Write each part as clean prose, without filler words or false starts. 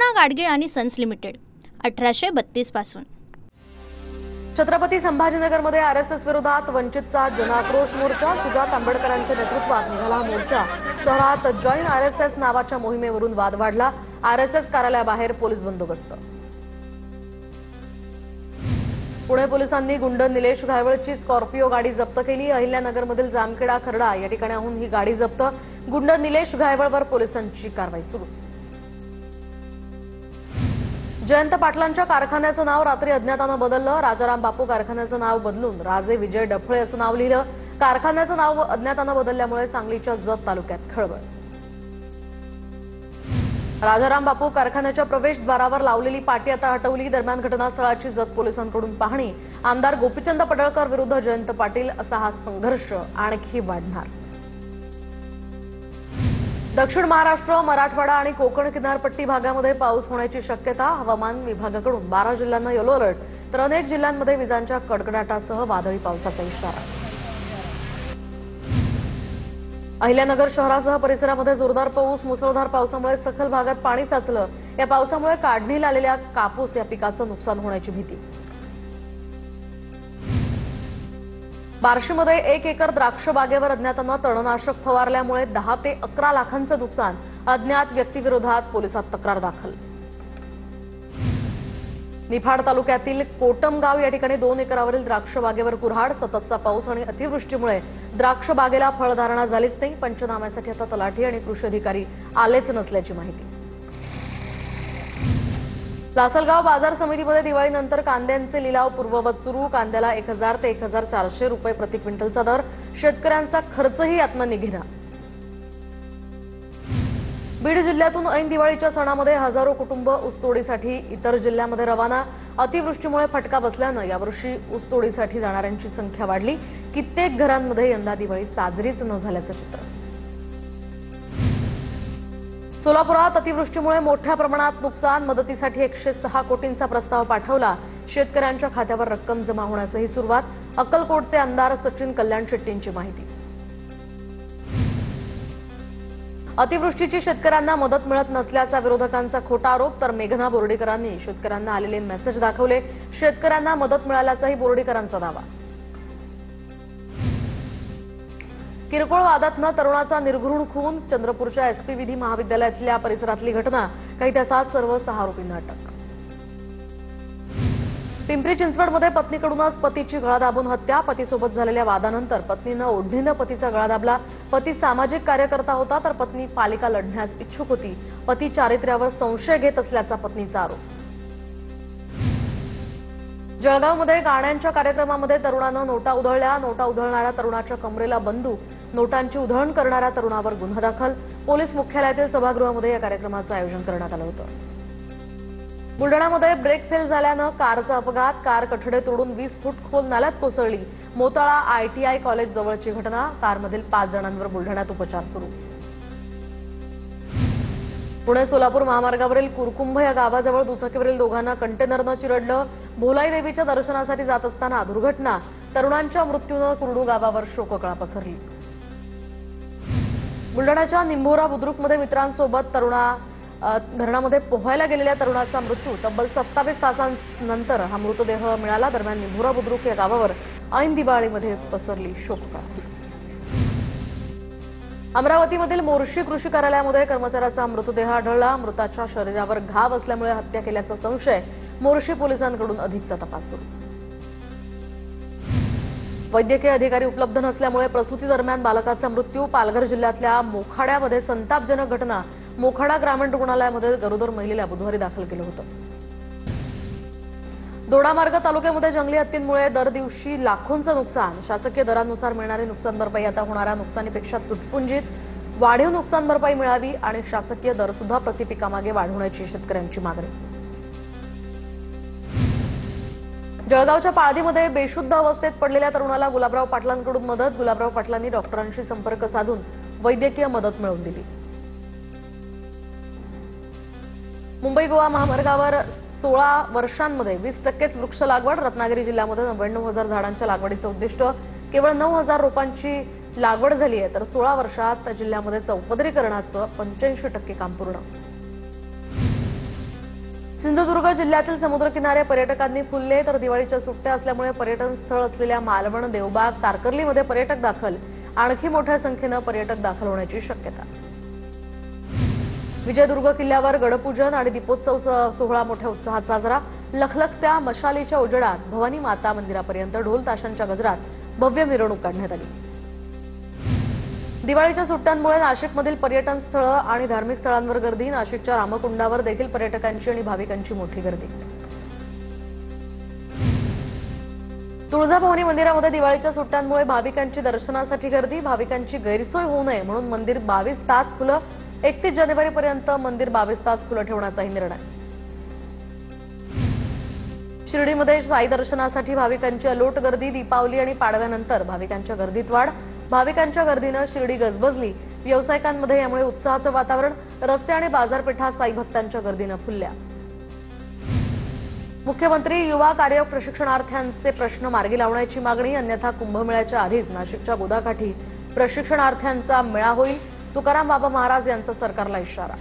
कल्पना गाडगीळ आणि sons limited 1832 पासून। छत्रपती संभाजीनगरमध्ये आरएसएस विरोधात वंचितचा जनाक्रोश मोर्चा। सुजात आंबेडकरांच्या नेतृत्वात निघाला मोर्चा। शहरात जॉईन आरएसएस नावाच्या मोहिमेवरून वाद वाढला। आरएसएस कार्यालयाबाहेर पोलीस बंदोबस्त। पुणे पोलिसांनी गुंड निलेश घायवळची स्कॉर्पिओ गाडी जप्त केली। अहिल्यानगरमधील जामखेडा खर्डा या ठिकाणाहून ही गाडी जप्त। गुंड निलेश घायवळवर पोलिसांची कारवाई सुरूच। जयंत पाटलांच्या कारखान्याचं नाव रात्री अज्ञातानं बदललं। राजाराम बापू कारखान्याचं नाव बदलून राजे विजय डफळे असं नाव लिहिलं। कारखान्याचं नाव अज्ञातानं बदलल्यामुळे सांगलीच्या जत तालुक्यात खळबळ। राजाराम बापू कारखान्याच्या प्रवेशद्वारावर लावलेली पाटी आता हटवली। दरम्यान घटनास्थळाची जत पोलिसांकडून पाहणी। आमदार गोपीचंद पडळकर विरुद्ध जयंत पाटील असा हा संघर्ष आणखी वाढणार। दक्षिण महाराष्ट्र, मराठवाडा आणि कोकण किनारपट्टी भागामध्ये पाऊस होण्याची शक्यता। हवामान विभागाकडून 12 जिल्ह्यांना येलो अलर्ट, तर अनेक जिल्ह्यांमध्ये विजांच्या कडकडाटासह वादळी पावसाचा इशारा। अहिल्यानगर शहरासह परिसरामध्ये जोरदार पाऊस। मुसळधार पावसामुळे सखल भागात पाणी साचलं। या पावसामुळे काढणीला आलेल्या कापूस या पिकाचं नुकसान होण्याची भीती। बार्शीमध्ये 1 एकर द्राक्ष बागेवर अज्ञातांना तणनाशक फवारल्यामुळे 10 ते 11 लाखांचं नुकसान। अज्ञात व्यक्तीविरोधात पोलिसात तक्रार दाखल। निफाड तालुक्यातील कोटमगाव या ठिकाणी 2 एकरावरील द्राक्ष बागेवर कुऱ्हाड। सततचा पाऊस आणि अतिवृष्टीमुळे द्राक्ष बागेला फळधारणा झालीच नाही। पंचनाम्यासाठी आता तलाठी आणि कृषी अधिकारी आलेच नसल्याची माहिती। लासलगाव बाजार समितीमध्ये दिवाळीनंतर कांद्यांचे लिलाव पूर्ववत सुरू। कांद्याला 1000 ते 1400 रुपये प्रति क्विंटलचा दर। शेतकऱ्यांचा खर्चही यातनं निघेना। बीड जिल्ह्यातून ऐन दिवाळीच्या सणामध्ये हजारो कुटुंब ऊसतोडीसाठी इतर जिल्ह्यांमध्ये रवाना। अतिवृष्टीमुळे फटका बसल्यानं यावर्षी ऊसतोडीसाठी जाणाऱ्यांची संख्या वाढली। कित्येक घरांमध्ये यंदा दिवाळी साजरीच न झाल्याचं चित्र। सोलापुरात अतिवृष्टीमुळे मोठ्या प्रमाणात नुकसान। मदतीसाठी 106 कोटींचा प्रस्ताव पाठवला। शेतकऱ्यांच्या खात्यावर रक्कम जमा होण्यासही सुरुवात। अक्कलकोटचे आमदार सचिन कल्याण शेट्टींची माहिती। अतिवृष्टीची शेतकऱ्यांना मदत मिळत नसल्याचा विरोधकांचा खोटा आरोप, तर मेघना बोर्डीकरांनी शेतकऱ्यांना आलेले मेसेज दाखवले। शेतकऱ्यांना मदत मिळाल्याचाही बोर्डीकरांचा दावा। किरकोळ वादातनं तरुणाचा निर्घृण खून। चंद्रपूरच्या एसपी विधी महाविद्यालयातल्या परिसरातली घटना। काही तासात सर्व 6 आरोपींना अटक। पिंपरी चिंचवडमध्ये पत्नीकडूनच पतीची गळा दाबून हत्या। पतीसोबत झालेल्या वादानंतर पत्नीनं ओढणीनं पतीचा गळा दाबला। पती सामाजिक कार्यकर्ता होता, तर पत्नी पालिका लढण्यास इच्छुक होती। पती चारित्र्यावर संशय घेत असल्याचा पत्नीचा आरोप। जळगावमध्ये गाण्यांच्या कार्यक्रमामध्ये तरुणानं नोटा उधळल्या। नोटा उधळणाऱ्या तरुणाच्या कमरेला बंदूक। नोटांची उधळण करणाऱ्या तरुणावर गुन्हा दाखल। पोलीस मुख्यालयातील सभागृहामध्ये या कार्यक्रमाचं आयोजन करण्यात आलं होतं। बुलढाण्यामध्ये ब्रेक फेल झाल्यानं कारचा अपघात। कार कठडे तोडून 20 फूट खोल नाल्यात कोसळली। मोताळा ITI कॉलेज जवळची घटना। कारमधील 5 जणांवर बुलढाण्यात उपचार सुरू। पुणे सोलापूर महामार्गावरील कुरकुंभ या गावाजवळ दुचाकीवरील दोघांना कंटेनरनं चिरडलं। भोलाई देवीच्या दर्शनासाठी जात असताना दुर्घटना। तरुणांच्या मृत्यूनं कुरडू गावावर शोककळा पसरली। बुलढाण्याच्या निंभोरा बुद्रुकमध्ये मित्रांसोबत धरणामध्ये पोहायला गेलेल्या तरुणाचा मृत्यू। तब्बल 27 तासांनंतर हा मृतदेह मिळाला। दरम्यान निंभोरा बुद्रुक या गावावर ऐन दिवाळीमध्ये पसरली शोककळा। अमरावतीमधील मोर्शी कृषी कार्यालयामध्ये कर्मचाऱ्याचा मृतदेह आढळला। मृताच्या शरीरावर घाव असल्यामुळे हत्या केल्याचा संशय। मोर्शी पोलिसांकडून अधिकचा तपास सुरू। वैद्यकीय अधिकारी उपलब्ध नसल्यामुळे प्रसूती दरम्यान बालकाचा मृत्यू। पालघर जिल्ह्यातल्या मोखाड्यामध्ये संतापजनक घटना। मोखाडा ग्रामीण रुग्णालयामध्ये गरोदर महिलेला बुधवारी दाखल केलं होतं। दोडामार्ग तालुक्यामध्ये जंगली हत्तींमुळे दर दिवशी लाखोंचं नुकसान। शासकीय दरानुसार मिळणारी नुकसान भरपाई आता होणाऱ्या नुकसानीपेक्षा तुटपुंजीच। वाढीव नुकसान भरपाई मिळावी आणि शासकीय दर सुद्धा प्रतिपिकामागे वाढवण्याची शेतकऱ्यांची मागणी। जळगावच्या पाळधीमध्ये बेशुद्ध अवस्थेत पडलेल्या तरुणाला गुलाबराव पाटलांकडून मदत। गुलाबराव पाटलांनी डॉक्टरांशी संपर्क साधून वैद्यकीय मदत मिळवून दिली। मुंबई गोवा महामार्गावर 16 वर्षांमध्ये 20% वृक्ष लागवड। रत्नागिरी जिल्ह्यामध्ये 99,000 झाडांच्या लागवडीचं उद्दिष्ट। केवळ 9,000 रोपांची लागवड झाली आहे, तर 16 वर्षात जिल्ह्यामध्ये चौपदरीकरणाचं 85% काम पूर्ण। सिंधुदुर्ग जिल्ह्यातील समुद्रकिनारे पर्यटकांनी फुलले तर दिवाळीच्या सुट्ट्या असल्यामुळे पर्यटन स्थळ असलेल्या मालवण, देवबाग, तारकर्लीमध्ये पर्यटक दाखल. आणखी मोठ्या संख्येने पर्यटक दाखल होण्याची शक्यता. विजयदुर्ग किल्ल्यावर गडपूजन आणि दीपोत्सव सोहळा मोठ्या उत्साहात साजरा. लखलखत्या मशालीच्या उजेडात भवानी माता मंदिरापर्यंत ढोल ताशांच्या गजरात भव्य मिरवणूक काढण्यात आली. दिवाळीच्या सुट्ट्यांमुळे नाशिकमधील पर्यटन स्थळं आणि धार्मिक स्थळांवर गर्दी. नाशिकच्या रामकुंडावर देखील पर्यटकांची आणि भाविकांची मोठी गर्दी. तुळजाभवानी मंदिरामध्ये दिवाळीच्या सुट्ट्यांमुळे भाविकांची दर्शनासाठी गर्दी. भाविकांची गैरसोय होऊ नये म्हणून मंदिर 22 तास खुलं. 31 जानेवारीपर्यंत मंदिर 22 तास खुलं ठेवण्याचाही निर्णय. शिर्डीमध्ये साई दर्शनासाठी भाविकांची अलोट गर्दी. दीपावली आणि पाडव्यानंतर भाविकांच्या गर्दीत वाढ. भाविकांच्या गर्दीनं शिर्डी गजबजली. व्यावसायिकांमध्ये यामुळे उत्साहाचं वातावरण. रस्ते आणि बाजारपेठा साई भक्तांच्या गर्दीनं फुलल्या. मुख्यमंत्री युवा कार्य प्रशिक्षणार्थ्यांचे प्रश्न मार्गी लावण्याची मागणी. अन्यथा कुंभमेळ्याच्या आधीच नाशिकच्या गोदाकाठी प्रशिक्षणार्थ्यांचा मेळा होईल. तुकाराम बाबा महाराज यांचा सरकारला इशारा.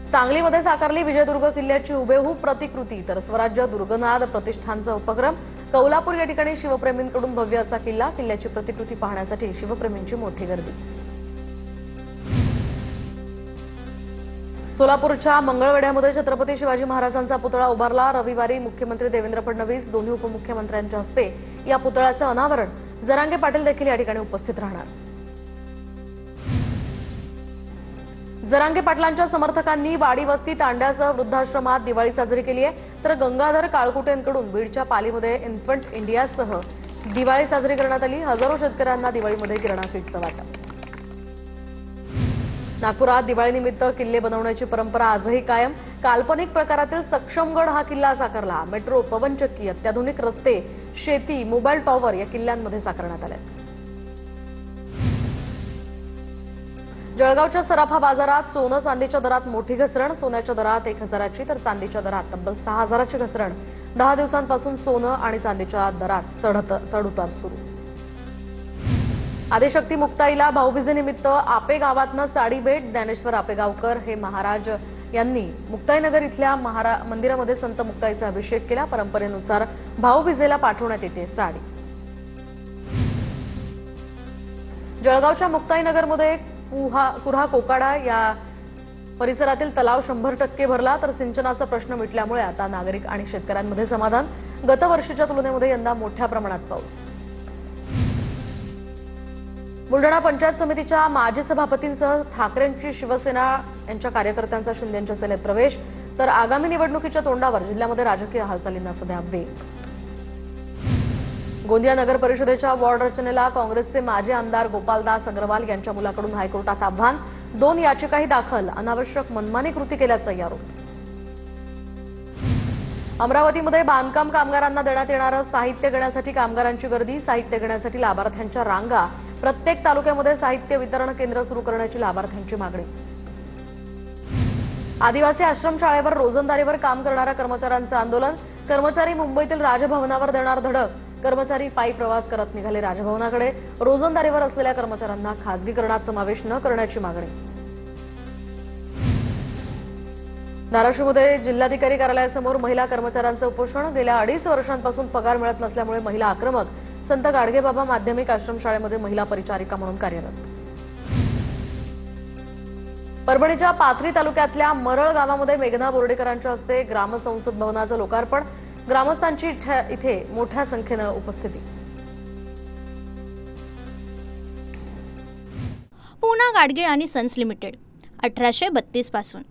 सांगलीमध्ये साकारली विजयदुर्ग किल्ल्याची हुबेहूब प्रतिकृती तर स्वराज्य दुर्गनाद प्रतिष्ठानचा उपक्रम. कौलापूर या ठिकाणी शिवप्रेमींकडून भव्य असा किल्ला. किल्ल्याची प्रतिकृती पाहण्यासाठी शिवप्रेमींची मोठी गर्दी. सोलापूरच्या मंगळवेढ्यामध्ये छत्रपती शिवाजी महाराजांचा पुतळा उभारला. रविवारी मुख्यमंत्री देवेंद्र फडणवीस, दोन्ही उपमुख्यमंत्र्यांच्या हस्ते या पुतळ्याचं अनावरण. जरांगे पाटील देखील या ठिकाणी उपस्थित राहणार. जरांगे पाटलांच्या समर्थकांनी वाडी वस्ती तांड्यासह वृद्धाश्रमात दिवाळी साजरी केली आहे. तर गंगाधर काळकुटेंकडून बीडच्या पालीमध्ये इन्फंट इंडियासह दिवाळी साजरी करण्यात आली. हजारो शेतकऱ्यांना दिवाळीमध्ये किराणा किटचं वाटप. नागपुरात दिवाळीनिमित्त किल्ले बनवण्याची परंपरा आजही कायम. काल्पनिक प्रकारातील सक्षमगड हा किल्ला साकारला. मेट्रो, पवनचक्की, अत्याधुनिक रस्ते, शेती, मोबाईल टॉवर या किल्ल्यांमध्ये साकारण्यात आले. जळगावच्या सराफा बाजारात सोनं चांदीच्या दरात मोठी घसरण. सोन्याच्या दरात 1,000ची तर चांदीच्या दरात तब्बल 6,000ची घसरण. 10 दिवसांपासून सोनं आणि चांदीच्या दरात चढउतार सुरू. आदिशक्ती मुक्ताईला भाऊबीजेनिमित्त आपे गावातनं साडी भेट. ज्ञानेश्वर आपेगावकर हे महाराज यांनी मुक्ताईनगर इथल्या मंदिरामध्ये संत मुक्ताईचा अभिषेक केला. परंपरेनुसार भाऊबीजेला पाठवण्यात येते साडी. जळगावच्या मुक्ताईनगरमध्ये कुऱ्हा कोकाडा या परिसरातील तलाव 100% भरला. तर सिंचनाचा प्रश्न मिटल्यामुळे आता नागरिक आणि शेतकऱ्यांमध्ये समाधान. गतवर्षीच्या तुलनेमध्ये यंदा मोठ्या प्रमाणात पाऊस. बुलढाणा पंचायत समितीच्या माजी सभापतींसह ठाकरेंची शिवसेना यांच्या कार्यकर्त्यांचा शिंदेंच्या सेनेत प्रवेश. तर आगामी निवडणुकीच्या तोंडावर जिल्ह्यामध्ये राजकीय हालचालींना सध्या वेग. गोंदिया नगर परिषदेच्या वॉर्ड रचनेला काँग्रेसचे माजी आमदार गोपालदास अग्रवाल यांच्या मुलाकडून हायकोर्टात आव्हान. 2 याचिकाही दाखल. अनावश्यक मनमानी कृती केल्याचाही आरोप. अमरावतीमध्ये बांधकाम कामगारांना देण्यात येणारं साहित्य घेण्यासाठी कामगारांची गर्दी. साहित्य घेण्यासाठी लाभार्थ्यांच्या रांगा. प्रत्येक तालुक्यामध्ये साहित्य वितरण केंद्र सुरू करण्याची लाभार्थ्यांची मागणी. आदिवासी आश्रमशाळेवर रोजंदारीवर काम करणाऱ्या कर्मचाऱ्यांचं आंदोलन. कर्मचारी मुंबईतील राजभवनावर देणार धडक. कर्मचारी पायी प्रवास करत निघाले राजभवनाकडे. रोजंदारीवर असलेल्या कर्मचाऱ्यांना खासगीकरणात समावेश न करण्याची मागणी. धाराशिवमध्ये जिल्हाधिकारी कार्यालयासमोर महिला कर्मचाऱ्यांचं उपोषण. गेल्या 2.5 वर्षांपासून पगार मिळत नसल्यामुळे महिला आक्रमक. संत गाडगेबाबा माध्यमिक आश्रमशाळेमध्ये महिला परिचारिका म्हणून कार्यरत. परभणीच्या पाथरी तालुक्यातल्या मरळ गावामध्ये मेघना बोर्डेकरांच्या हस्ते ग्रामसंसद भवनाचं लोकार्पण. ग्रामस्थांची इथे मोठ्या संख्येनं उपस्थिती. पूना गाडगीळ आणि सन्स लिमिटेड 1832 पासून